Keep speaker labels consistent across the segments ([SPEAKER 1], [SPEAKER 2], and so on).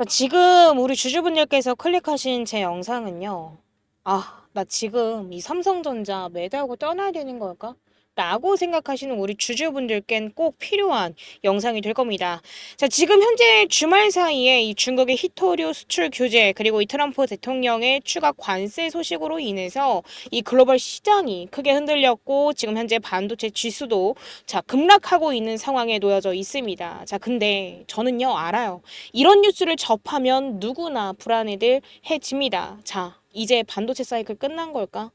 [SPEAKER 1] 지금 우리 주주분들께서 클릭하신 제 영상은요. 나 지금 이 삼성전자 매도하고 떠나야 되는 걸까? 라고 생각하시는 우리 주주분들께는 꼭 필요한 영상이 될 겁니다. 자, 지금 현재 주말 사이에 이 중국의 히토류 수출 규제 그리고 이 트럼프 대통령의 추가 관세 소식으로 인해서 이 글로벌 시장이 크게 흔들렸고 지금 현재 반도체 지수도 급락하고 있는 상황에 놓여져 있습니다. 자, 근데 저는요 알아요. 이런 뉴스를 접하면 누구나 불안해들 해집니다. 자, 이제 반도체 사이클 끝난 걸까?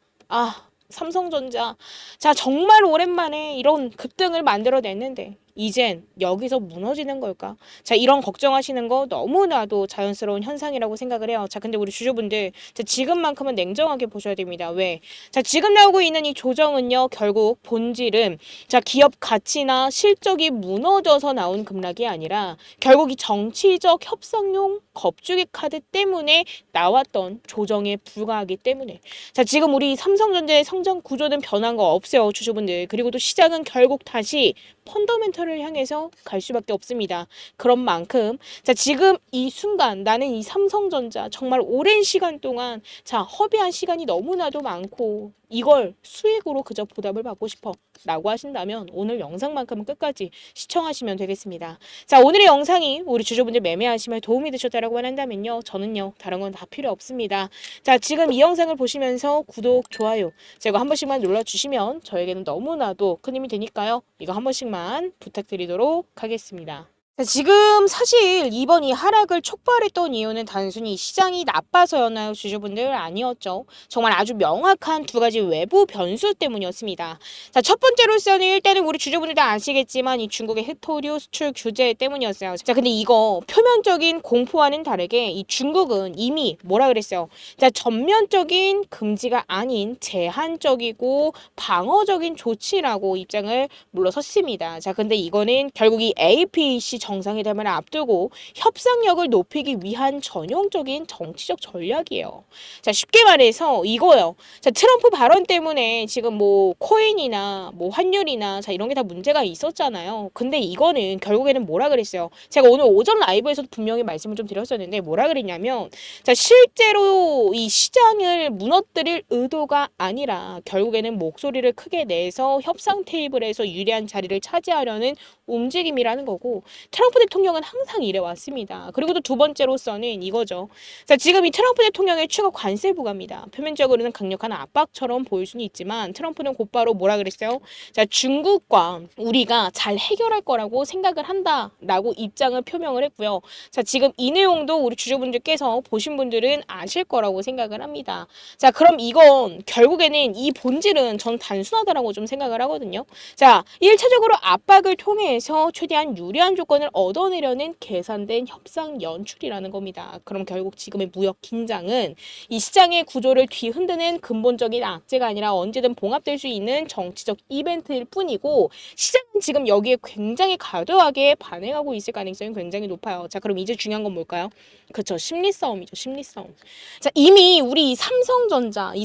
[SPEAKER 1] 삼성전자. 자, 정말 오랜만에 이런 급등을 만들어냈는데 이젠 여기서 무너지는 걸까? 자, 이런 걱정하시는 거 너무나도 자연스러운 현상이라고 생각을 해요. 자, 근데 우리 주주분들, 자, 지금만큼은 냉정하게 보셔야 됩니다. 왜? 자, 지금 나오고 있는 이 조정은요, 결국 본질은 자, 기업 가치나 실적이 무너져서 나온 급락이 아니라 결국 이 정치적 협상용 겁주기 카드 때문에 나왔던 조정에 불과하기 때문에 자, 지금 우리 삼성전자의 성장 구조는 변한 거 없어요, 주주분들. 그리고 또 시장은 결국 다시 펀더멘털을 향해서 갈 수밖에 없습니다. 그런 만큼 자, 지금 이 순간 나는 이 삼성전자 정말 오랜 시간 동안 자, 허비한 시간이 너무나도 많고 이걸 수익으로 그저 보답을 받고 싶어 라고 하신다면 오늘 영상만큼은 끝까지 시청하시면 되겠습니다. 자, 오늘의 영상이 우리 주주분들 매매하시면 도움이 되셨다라고 한다면요, 저는요 다른 건 다 필요 없습니다. 자, 지금 이 영상을 보시면서 구독, 좋아요 제가 한 번씩만 눌러주시면 저에게는 너무나도 큰 힘이 되니까요, 이거 한 번씩만 부탁드리도록 하겠습니다. 자, 지금 사실 이번 이 하락을 촉발했던 이유는 단순히 시장이 나빠서였나요, 주주분들? 아니었죠. 정말 아주 명확한 두 가지 외부 변수 때문이었습니다. 자, 첫 번째로서는 일단은 우리 주주분들도 아시겠지만 이 중국의 히토류 수출 규제 때문이었어요. 자, 근데 이거 표면적인 공포와는 다르게 이 중국은 이미 뭐라 그랬어요? 자, 전면적인 금지가 아닌 제한적이고 방어적인 조치라고 입장을 물러섰습니다. 자, 근데 이거는 결국 이 APEC 정상회담을 앞두고 협상력을 높이기 위한 전형적인 정치적 전략이에요. 자, 쉽게 말해서 이거요. 자, 트럼프 발언 때문에 지금 뭐 코인이나 뭐 환율이나 자, 이런 게 다 문제가 있었잖아요. 근데 이거는 결국에는 뭐라 그랬어요? 제가 오늘 오전 라이브에서도 분명히 말씀을 좀 드렸었는데 뭐라 그랬냐면 자, 실제로 이 시장을 무너뜨릴 의도가 아니라 결국에는 목소리를 크게 내서 협상 테이블에서 유리한 자리를 차지하려는 움직임이라는 거고 트럼프 대통령은 항상 이래 왔습니다. 그리고 또 두 번째로서는 이거죠. 자, 지금 이 트럼프 대통령의 추가 관세 부과입니다. 표면적으로는 강력한 압박처럼 보일 수는 있지만 트럼프는 곧바로 뭐라 그랬어요? 자, 중국과 우리가 잘 해결할 거라고 생각을 한다라고 입장을 표명을 했고요. 자, 지금 이 내용도 우리 주주분들께서 보신 분들은 아실 거라고 생각을 합니다. 자, 그럼 이건 결국에는 이 본질은 전 단순하다라고 좀 생각을 하거든요. 자, 1차적으로 압박을 통해서 최대한 유리한 조건을 얻어내려는 계산된 협상 연출이라는 겁니다. 그럼 결국 지금의 무역 긴장은 이 시장의 구조를 뒤흔드는 근본적인 악재가 아니라 언제든 봉합될 수 있는 정치적 이벤트일 뿐이고 시장은 지금 여기에 굉장히 과도하게 반응하고 있을 가능성이 굉장히 높아요. 자, 그럼 이제 중요한 건 뭘까요? 그렇죠. 심리 싸움이죠. 심리 싸움. 자, 이미 우리 이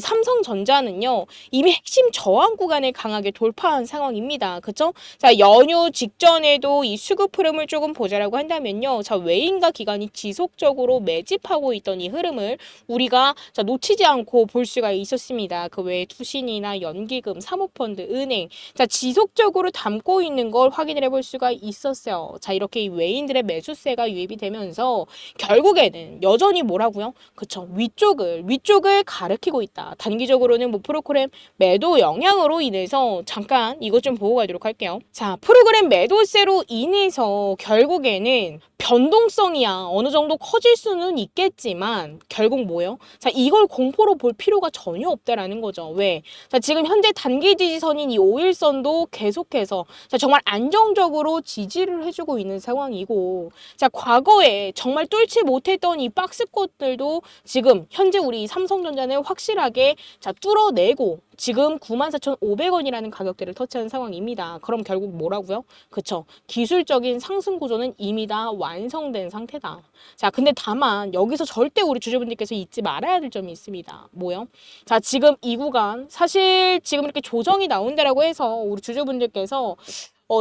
[SPEAKER 1] 삼성전자는요, 이미 핵심 저항 구간을 강하게 돌파한 상황입니다. 그렇죠? 자, 연휴 직전에도 이 수급 흐름을 조금 보자라고 한다면요, 자, 외인과 기관이 지속적으로 매집하고 있던 이 흐름을 우리가 자, 놓치지 않고 볼 수가 있었습니다. 그 외에 투신이나 연기금, 사모펀드, 은행, 자, 지속적으로 담고 있는 걸 확인을 해볼 수가 있었어요. 자, 이렇게 이 외인들의 매수세가 유입이 되면서 결국에는 여전히 뭐라고요? 그쵸, 위쪽을 가리키고 있다. 단기적으로는 뭐 프로그램 매도 영향으로 인해서 잠깐 이것 좀 보고 가도록 할게요. 자, 프로그램 매도세로 인해서 결국에는 변동성이야 어느 정도 커질 수는 있겠지만 결국 뭐예요? 자, 이걸 공포로 볼 필요가 전혀 없다라는 거죠. 왜? 자, 지금 현재 단기 지지선인 이 5일선도 계속해서 자, 정말 안정적으로 지지를 해주고 있는 상황이고, 자, 과거에 정말 뚫지 못했던 이 박스권들도 지금 현재 우리 삼성전자는 확실하게 자, 뚫어내고 지금 94,500원이라는 가격대를 터치한 상황입니다. 그럼 결국 뭐라고요? 그쵸. 기술적인 상승 구조는 이미 다 완성된 상태다. 자, 근데 다만 여기서 절대 우리 주주분들께서 잊지 말아야 될 점이 있습니다. 뭐요? 자, 지금 이 구간 사실 지금 이렇게 조정이 나온다라고 해서 우리 주주분들께서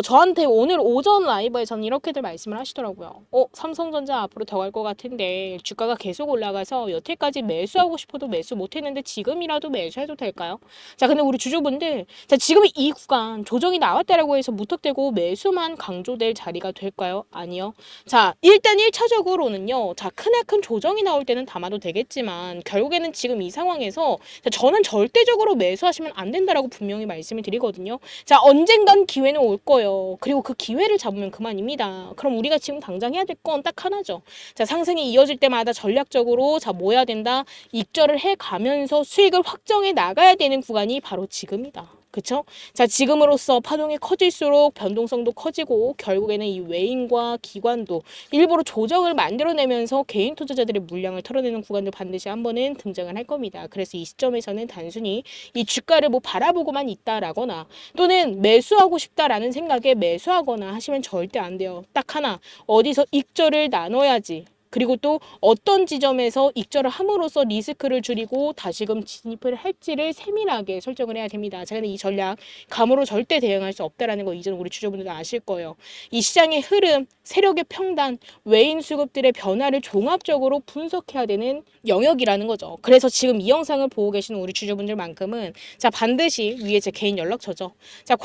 [SPEAKER 1] 저한테 오늘 오전 라이브에 저는 이렇게들 말씀을 하시더라고요. 삼성전자 앞으로 더 갈 것 같은데 주가가 계속 올라가서 여태까지 매수하고 싶어도 매수 못했는데 지금이라도 매수해도 될까요? 자, 근데 우리 주주분들, 자, 지금 이 구간 조정이 나왔다라고 해서 무턱대고 매수만 강조될 자리가 될까요? 아니요. 자, 일단 1차적으로는요. 자, 크나큰 조정이 나올 때는 담아도 되겠지만 결국에는 지금 이 상황에서 자, 저는 절대적으로 매수하시면 안 된다라고 분명히 말씀을 드리거든요. 자, 언젠간 기회는 올 거예요. 그리고 그 기회를 잡으면 그만입니다. 그럼 우리가 지금 당장 해야 될 건 딱 하나죠. 자, 상승이 이어질 때마다 전략적으로 자, 뭐 해야 된다? 익절을 해 가면서 수익을 확정해 나가야 되는 구간이 바로 지금이다. 그쵸? 자, 지금으로서 파동이 커질수록 변동성도 커지고 결국에는 이 외인과 기관도 일부러 조정을 만들어내면서 개인 투자자들의 물량을 털어내는 구간도 반드시 한 번은 등장을 할 겁니다. 그래서 이 시점에서는 단순히 이 주가를 뭐 바라보고만 있다라거나 또는 매수하고 싶다라는 생각에 매수하거나 하시면 절대 안 돼요. 딱 하나, 어디서 익절을 나눠야지. 그리고 또 어떤 지점에서 익절을 함으로써 리스크를 줄이고 다시금 진입을 할지를 세밀하게 설정을 해야 됩니다. 자, 근데 이 전략 감으로 절대 대응할 수 없다라는 거 이제는 우리 주주분들도 아실 거예요. 이 시장의 흐름, 세력의 평단, 외인 수급들의 변화를 종합적으로 분석해야 되는 영역이라는 거죠. 그래서 지금 이 영상을 보고 계시는 우리 주주분들만큼은 자, 반드시 위에 제 개인 연락처죠. 자,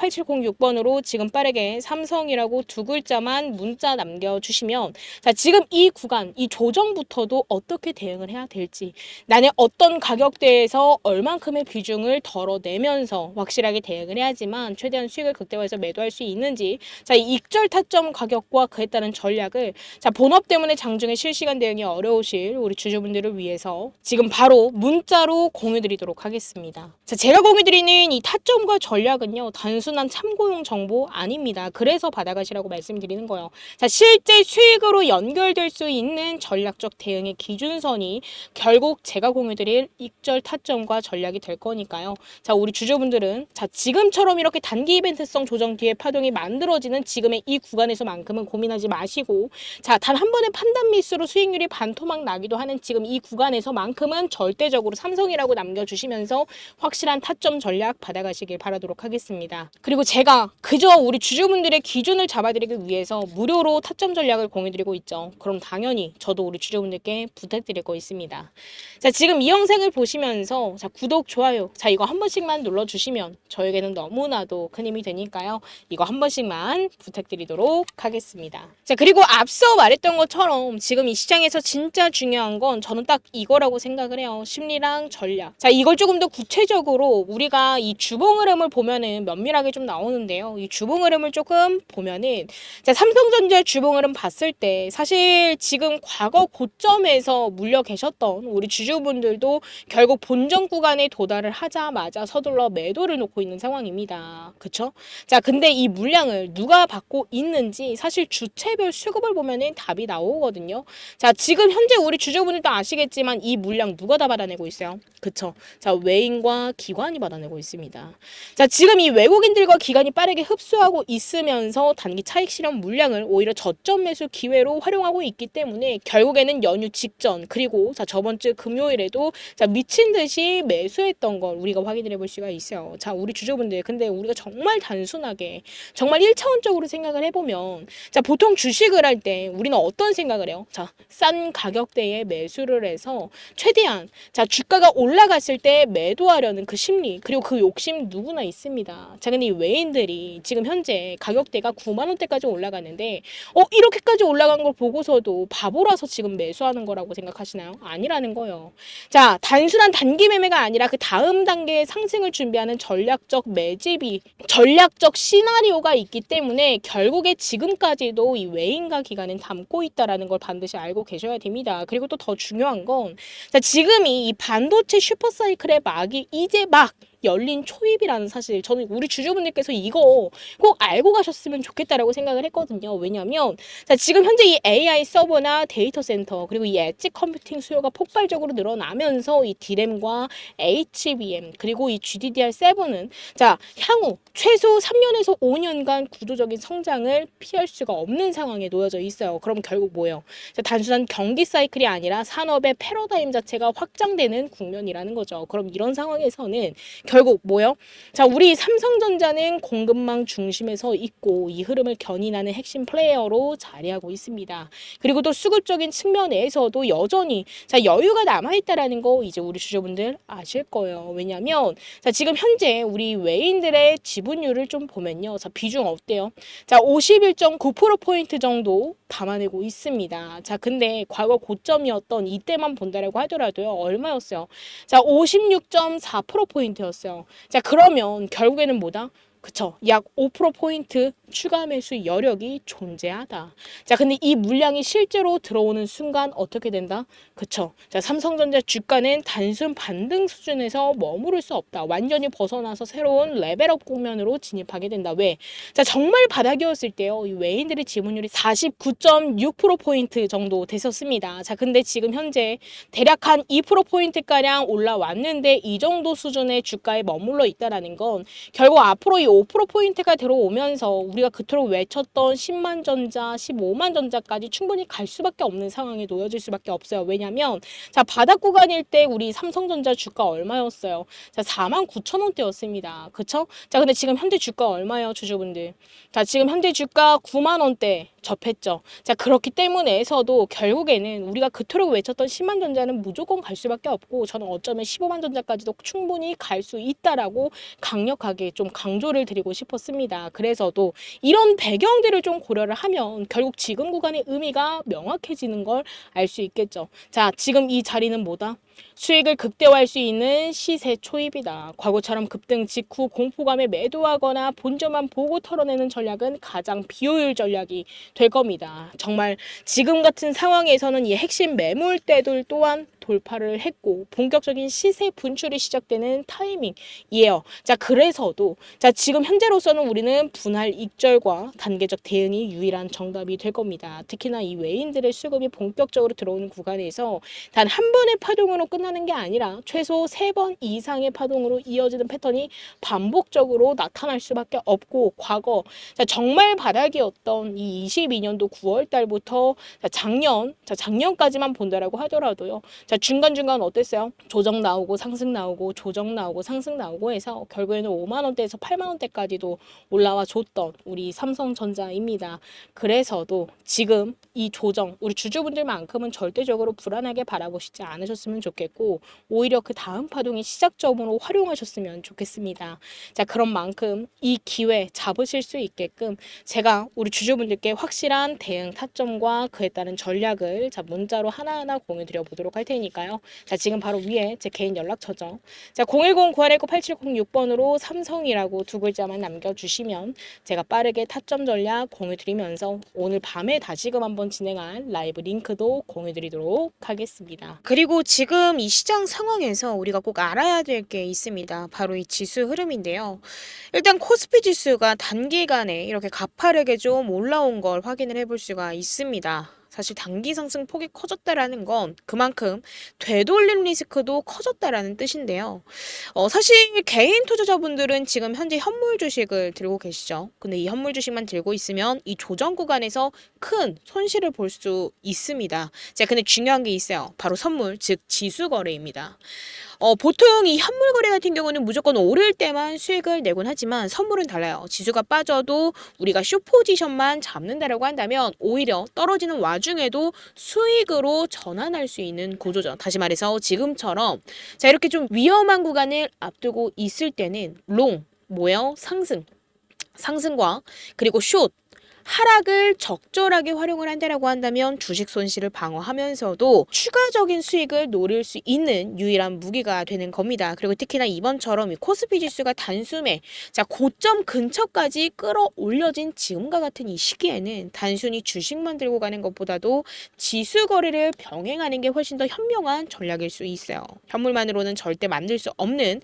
[SPEAKER 1] 010-819-8706번으로 지금 빠르게 삼성이라고 두 글자만 문자 남겨주시면 자, 지금 이 구간, 이 조정부터도 어떻게 대응을 해야 될지 나는 어떤 가격대에서 얼만큼의 비중을 덜어내면서 확실하게 대응을 해야지만 최대한 수익을 극대화해서 매도할 수 있는지 자, 이 익절 타점 가격과 그에 따른 전략을 자, 본업 때문에 장중에 실시간 대응이 어려우실 우리 주주분들을 위해서 지금 바로 문자로 공유드리도록 하겠습니다. 자, 제가 공유드리는 이 타점과 전략은요, 단순한 참고용 정보 아닙니다. 그래서 받아가시라고 말씀드리는 거예요. 자, 실제 수익으로 연결될 수 있는 전략적 대응의 기준선이 결국 제가 공유드릴 익절 타점과 전략이 될 거니까요. 자, 우리 주주분들은 자, 지금처럼 이렇게 단기 이벤트성 조정 뒤에 파동이 만들어지는 지금의 이 구간에서만큼은 고민하지 마시고 자, 단 한 번의 판단 미스로 수익률이 반토막 나기도 하는 지금 이 구간에서만큼은 절대적으로 삼성이라고 남겨주시면서 확실한 타점 전략 받아가시길 바라도록 하겠습니다. 그리고 제가 그저 우리 주주분들의 기준을 잡아드리기 위해서 무료로 타점 전략을 공유드리고 있죠. 그럼 당연히 저도 우리 주주분들께 부탁드릴 거 있습니다. 자, 지금 이 영상을 보시면서 자, 구독, 좋아요 자, 이거 한 번씩만 눌러주시면 저에게는 너무나도 큰 힘이 되니까요. 이거 한 번씩만 부탁드리도록 하겠습니다. 자, 그리고 앞서 말했던 것처럼 지금 이 시장에서 진짜 중요한 건 저는 딱 이거라고 생각을 해요. 심리랑 전략. 자, 이걸 조금 더 구체적으로 우리가 이 주봉 흐름을 보면은 면밀하게 좀 나오는데요. 이 주봉 흐름을 조금 보면은 자, 삼성전자 주봉 흐름 봤을 때 사실 지금 과거 고점에서 물려 계셨던 우리 주주분들도 결국 본전 구간에 도달을 하자마자 서둘러 매도를 놓고 있는 상황입니다. 그쵸? 자, 근데 이 물량을 누가 받고 있는지 사실 주체별 수급을 보면은 답이 나오거든요. 자, 지금 현재 우리 주주분들도 아시겠지만 이 물량 누가 다 받아내고 있어요? 그쵸? 자, 외인과 기관이 받아내고 있습니다. 자, 지금 이 외국인들과 기관이 빠르게 흡수하고 있으면서 단기 차익 실현 물량을 오히려 저점 매수 기회로 활용하고 있기 때문에 결국에는 연휴 직전 그리고 자, 저번 주 금요일에도 자, 미친 듯이 매수했던 걸 우리가 확인해 볼 수가 있어요. 자, 우리 주주분들 근데 우리가 정말 단순하게 정말 1차원적으로 생각을 해보면 자, 보통 주식을 할 때 우리는 어떤 생각을 해요? 자, 싼 가격대에 매수를 해서 최대한 자, 주가가 올라갔을 때 매도하려는 그 심리 그리고 그 욕심 누구나 있습니다. 자, 근데 이 외인들이 지금 현재 가격대가 9만 원대까지 올라갔는데 이렇게까지 올라간 걸 보고서도 바보라서 지금 매수하는 거라고 생각하시나요? 아니라는 거예요. 자, 단순한 단기 매매가 아니라 그 다음 단계의 상승을 준비하는 전략적 매집이 전략적 시나리오가 있기 때문에 결국에 지금까지도 이 외인과 기관은 담고 있다라는 걸 반드시 알고 계셔야 됩니다. 그리고 또 더 중요한 건 자, 지금이 이 반도체 슈퍼사이클의 막이 이제 막 열린 초입이라는 사실, 저는 우리 주주분들께서 이거 꼭 알고 가셨으면 좋겠다라고 생각을 했거든요. 왜냐면 자, 지금 현재 이 AI 서버나 데이터 센터 그리고 이 엣지 컴퓨팅 수요가 폭발적으로 늘어나면서 이 D램과 HBM 그리고 이 GDDR7은 자, 향후 최소 3년에서 5년간 구조적인 성장을 피할 수가 없는 상황에 놓여져 있어요. 그럼 결국 뭐예요? 자, 단순한 경기 사이클이 아니라 산업의 패러다임 자체가 확장되는 국면이라는 거죠. 그럼 이런 상황에서는 결국 뭐요? 자, 우리 삼성전자는 공급망 중심에서 있고 이 흐름을 견인하는 핵심 플레이어로 자리하고 있습니다. 그리고 또 수급적인 측면에서도 여전히 자, 여유가 남아있다라는 거 이제 우리 주주분들 아실 거예요. 왜냐면 자, 지금 현재 우리 외인들의 지분율을 좀 보면요. 자, 비중 어때요? 자, 51.9%포인트 정도 담아내고 있습니다. 자, 근데 과거 고점이었던 이때만 본다라고 하더라도요. 얼마였어요? 자, 56.4%포인트였어요. 자, 그러면 결국에는 뭐다? 그쵸. 약 5%포인트 추가 매수 여력이 존재하다. 자, 근데 이 물량이 실제로 들어오는 순간 어떻게 된다? 그쵸. 자, 삼성전자 주가는 단순 반등 수준에서 머무를 수 없다. 완전히 벗어나서 새로운 레벨업 국면으로 진입하게 된다. 왜? 자, 정말 바닥이었을 때요. 이 외인들의 지분율이 49.6%포인트 정도 됐었습니다. 자, 근데 지금 현재 대략 한 2%포인트가량 올라왔는데 이 정도 수준의 주가에 머물러 있다는 건 결국 앞으로 이 5%포인트가 들어오면서 우리가 그토록 외쳤던 10만 전자, 15만 전자까지 충분히 갈 수밖에 없는 상황에 놓여질 수밖에 없어요. 왜냐면 자, 바닥 구간일 때 우리 삼성전자 주가 얼마였어요? 자, 49,000원대였습니다. 그쵸? 자, 근데 지금 현재 주가 얼마예요, 주주분들? 자, 지금 현재 주가 9만 원대 접했죠. 자, 그렇기 때문에서도 결국에는 우리가 그토록 외쳤던 10만 전자는 무조건 갈 수밖에 없고 저는 어쩌면 15만 전자까지도 충분히 갈 수 있다라고 강력하게 좀 강조를 드리고 싶었습니다. 그래서도 이런 배경들을 좀 고려를 하면 결국 지금 구간의 의미가 명확해지는 걸 알 수 있겠죠. 자, 지금 이 자리는 뭐다? 수익을 극대화할 수 있는 시세 초입이다. 과거처럼 급등 직후 공포감에 매도하거나 본전만 보고 털어내는 전략은 가장 비효율 전략이 될 겁니다. 정말 지금 같은 상황에서는 이 핵심 매물대들 또한 돌파를 했고 본격적인 시세 분출이 시작되는 타이밍이에요. 자, 그래서도 자, 지금 현재로서는 우리는 분할 익절과 단계적 대응이 유일한 정답이 될 겁니다. 특히나 이 외인들의 수급이 본격적으로 들어오는 구간에서 단 한 번의 파동으로 끝나는 게 아니라 최소 3번 이상의 파동으로 이어지는 패턴이 반복적으로 나타날 수밖에 없고 과거 자, 정말 바닥이었던 이 22년도 9월 달부터 작년까지만 본다라고 하더라도요. 자, 중간중간 어땠어요? 조정 나오고 상승 나오고 조정 나오고 상승 나오고 해서 결국에는 5만 원대에서 8만 원대까지도 올라와 줬던 우리 삼성전자입니다. 그래서도 지금 이 조정 우리 주주분들만큼은 절대적으로 불안하게 바라보시지 않으셨으면 좋겠고 오히려 그 다음 파동의 시작점으로 활용하셨으면 좋겠습니다. 자, 그런 만큼 이 기회 잡으실 수 있게끔 제가 우리 주주분들께 확실한 대응 타점과 그에 따른 전략을 자, 문자로 하나하나 공유 드려 보도록 할 테니까요. 자, 지금 바로 위에 제 개인 연락처죠. 자, 010-919-8706번으로 삼성이라고 두 글자만 남겨주시면 제가 빠르게 타점 전략 공유 드리면서 오늘 밤에 다시금 한번 진행할 라이브 링크도 공유 드리도록 하겠습니다. 그리고 지금 이 시장 상황에서 우리가 꼭 알아야 될 게 있습니다. 바로 이 지수 흐름인데요. 일단 코스피 지수가 단기간에 이렇게 가파르게 좀 올라온 걸 확인을 해볼 수가 있습니다. 사실 단기 상승 폭이 커졌다라는 건 그만큼 되돌림 리스크도 커졌다라는 뜻인데요. 사실 개인 투자자분들은 지금 현재 현물 주식을 들고 계시죠. 근데 이 현물 주식만 들고 있으면 이 조정 구간에서 큰 손실을 볼 수 있습니다. 자, 근데 중요한 게 있어요. 바로 선물, 즉 지수 거래입니다. 보통 이 현물 거래 같은 경우는 무조건 오를 때만 수익을 내곤 하지만 선물은 달라요. 지수가 빠져도 우리가 숏 포지션만 잡는다라고 한다면 오히려 떨어지는 와중에도 수익으로 전환할 수 있는 구조죠. 다시 말해서 지금처럼 자, 이렇게 좀 위험한 구간을 앞두고 있을 때는 롱, 뭐예요? 상승과 그리고 숏 하락을 적절하게 활용을 한다라고 한다면 주식 손실을 방어하면서도 추가적인 수익을 노릴 수 있는 유일한 무기가 되는 겁니다. 그리고 특히나 이번처럼 이 코스피 지수가 단숨에 고점 근처까지 끌어올려진 지금과 같은 이 시기에는 단순히 주식만 들고 가는 것보다도 지수 거래를 병행하는 게 훨씬 더 현명한 전략일 수 있어요. 현물만으로는 절대 만들 수 없는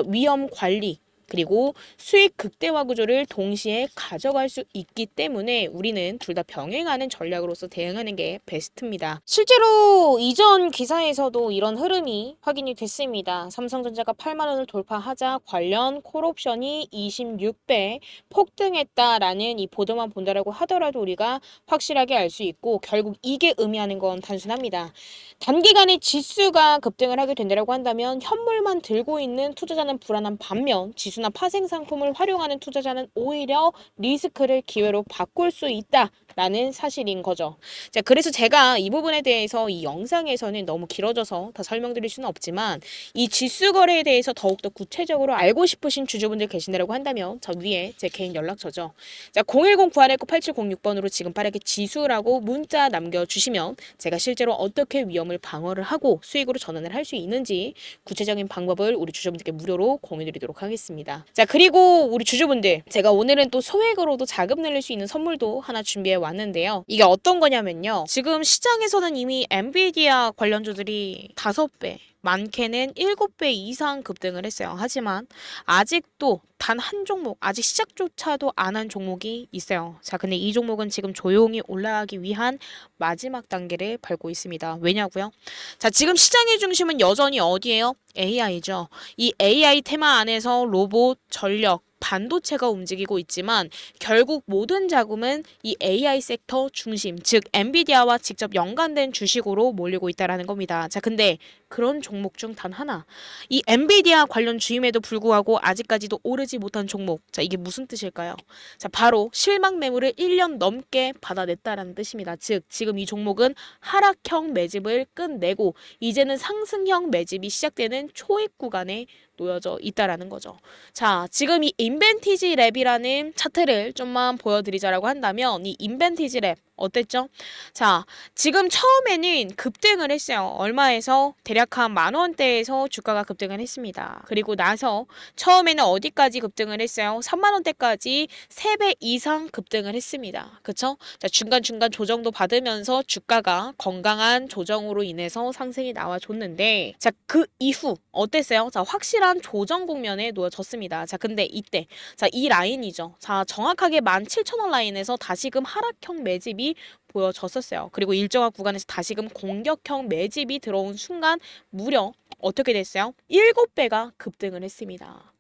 [SPEAKER 1] 위험 관리 그리고 수익 극대화 구조를 동시에 가져갈 수 있기 때문에 우리는 둘 다 병행하는 전략으로서 대응하는 게 베스트입니다. 실제로 이전 기사에서도 이런 흐름이 확인이 됐습니다. 삼성전자가 8만 원을 돌파하자 관련 콜옵션이 26배 폭등했다라는 이 보도만 본다라고 하더라도 우리가 확실하게 알 수 있고 결국 이게 의미하는 건 단순합니다. 단기간에 지수가 급등을 하게 된다고 한다면 현물만 들고 있는 투자자는 불안한 반면 지수나 파생 상품을 활용하는 투자자는 오히려 리스크를 기회로 바꿀 수 있다라는 사실인 거죠. 자, 그래서 제가 이 부분에 대해서 이 영상에서는 너무 길어져서 다 설명드릴 수는 없지만 이 지수 거래에 대해서 더욱더 구체적으로 알고 싶으신 주주분들 계신다고 한다면 저 위에 제 개인 연락처죠. 자, 010-919-8706번으로 지금 빠르게 지수라고 문자 남겨주시면 제가 실제로 어떻게 위험을 방어를 하고 수익으로 전환을 할 수 있는지 구체적인 방법을 우리 주주분들께 무료로 공유드리도록 하겠습니다. 자, 그리고 우리 주주분들 제가 오늘은 또 소액으로도 자금 늘릴 수 있는 선물도 하나 준비해 왔는데요. 이게 어떤 거냐면요. 지금 시장에서는 이미 엔비디아 관련주들이 5배 많게는 7배 이상 급등을 했어요. 하지만 아직도 단 한 종목, 아직 시작조차도 안 한 종목이 있어요. 자, 근데 이 종목은 지금 조용히 올라가기 위한 마지막 단계를 밟고 있습니다. 왜냐고요? 자, 지금 시장의 중심은 여전히 어디예요? AI죠. 이 AI 테마 안에서 로봇, 전력, 반도체가 움직이고 있지만 결국 모든 자금은 이 AI 섹터 중심, 즉 엔비디아와 직접 연관된 주식으로 몰리고 있다라는 겁니다. 자, 근데 그런 종목 중 단 하나, 이 엔비디아 관련 주임에도 불구하고 아직까지도 오르지 못한 종목. 자, 이게 무슨 뜻일까요? 자, 바로 실망 매물을 1년 넘게 받아냈다라는 뜻입니다. 즉, 지금 이 종목은 하락형 매집을 끝내고 이제는 상승형 매집이 시작되는 초입 구간에 놓여져 있다라는 거죠. 자, 지금 이 인벤티지 랩이라는 차트를 좀만 보여드리자라고 한다면 이 인벤티지 랩 어땠죠? 자, 지금 처음에는 급등을 했어요. 얼마에서? 대략 한 10,000원대에서 주가가 급등을 했습니다. 그리고 나서 처음에는 어디까지 급등을 했어요? 30,000원대까지 3배 이상 급등을 했습니다. 그쵸? 자, 중간중간 조정도 받으면서 주가가 건강한 조정으로 인해서 상승이 나와줬는데 자, 그 이후 어땠어요? 자, 확실한 조정 국면에 놓여졌습니다. 자, 근데 이때 자, 이 라인이죠. 자, 정확하게 17,000원 라인에서 다시금 하락형 매집이 보여졌었어요. 그리고 일정한 구간에서 다시금 공격형 매집이 들어온 순간 무려 어떻게 됐어요? 7배가 급등을 했습니다.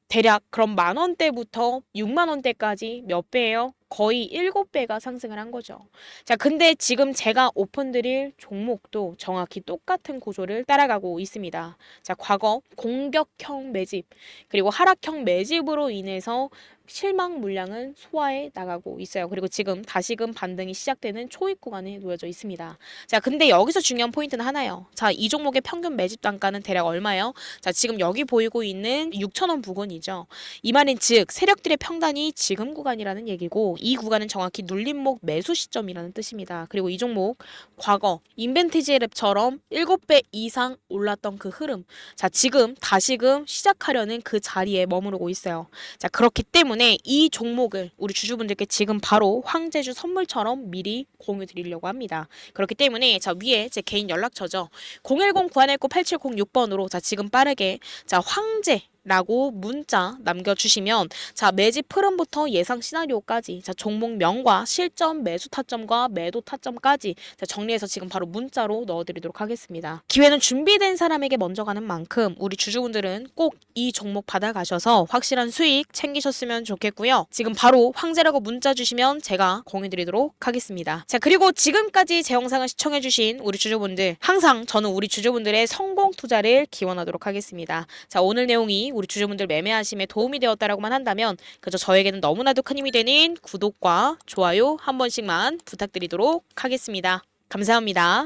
[SPEAKER 1] 대략 그럼 10,000원대부터 60,000원대까지 몇 배예요? 거의 7배가 상승을 한 거죠. 자, 근데 지금 제가 오픈드릴 종목도 정확히 똑같은 구조를 따라가고 있습니다. 자, 과거 공격형 매집 그리고 하락형 매집으로 인해서 실망 물량은 소화해 나가고 있어요. 그리고 지금 다시금 반등이 시작되는 초입 구간에 놓여져 있습니다. 자, 근데 여기서 중요한 포인트는 하나예요. 자, 이 종목의 평균 매집 단가는 대략 얼마예요? 자, 지금 여기 보이고 있는 6,000원 부근이죠. 이 말은 즉 세력들의 평단이 지금 구간이라는 얘기고 이 구간은 정확히 눌림목 매수 시점이라는 뜻입니다. 그리고 이 종목 과거 인벤티지 랩처럼 7배 이상 올랐던 그 흐름 자, 지금 다시금 시작하려는 그 자리에 머무르고 있어요. 자, 그렇기 때문에 이 종목을 우리 주주분들께 지금 바로 황제주 선물처럼 미리 공유 드리려고 합니다. 그렇기 때문에 자, 위에 제 개인 연락처죠. 010-919-8706번으로 자, 지금 빠르게 자, 황제 라고 문자 남겨주시면 자, 매집 흐름부터 예상 시나리오까지 자, 종목명과 실점, 매수 타점과 매도 타점까지 자, 정리해서 지금 바로 문자로 넣어드리도록 하겠습니다. 기회는 준비된 사람에게 먼저 가는 만큼 우리 주주분들은 꼭 이 종목 받아가셔서 확실한 수익 챙기셨으면 좋겠고요. 지금 바로 황제라고 문자 주시면 제가 공유드리도록 하겠습니다. 자, 그리고 지금까지 제 영상을 시청해주신 우리 주주분들 항상 저는 우리 주주분들의 성공 투자를 기원하도록 하겠습니다. 자, 오늘 내용이 우리 주주분들 매매하심에 도움이 되었다라고만 한다면 그저 저에게는 너무나도 큰 힘이 되는 구독과 좋아요 한 번씩만 부탁드리도록 하겠습니다. 감사합니다.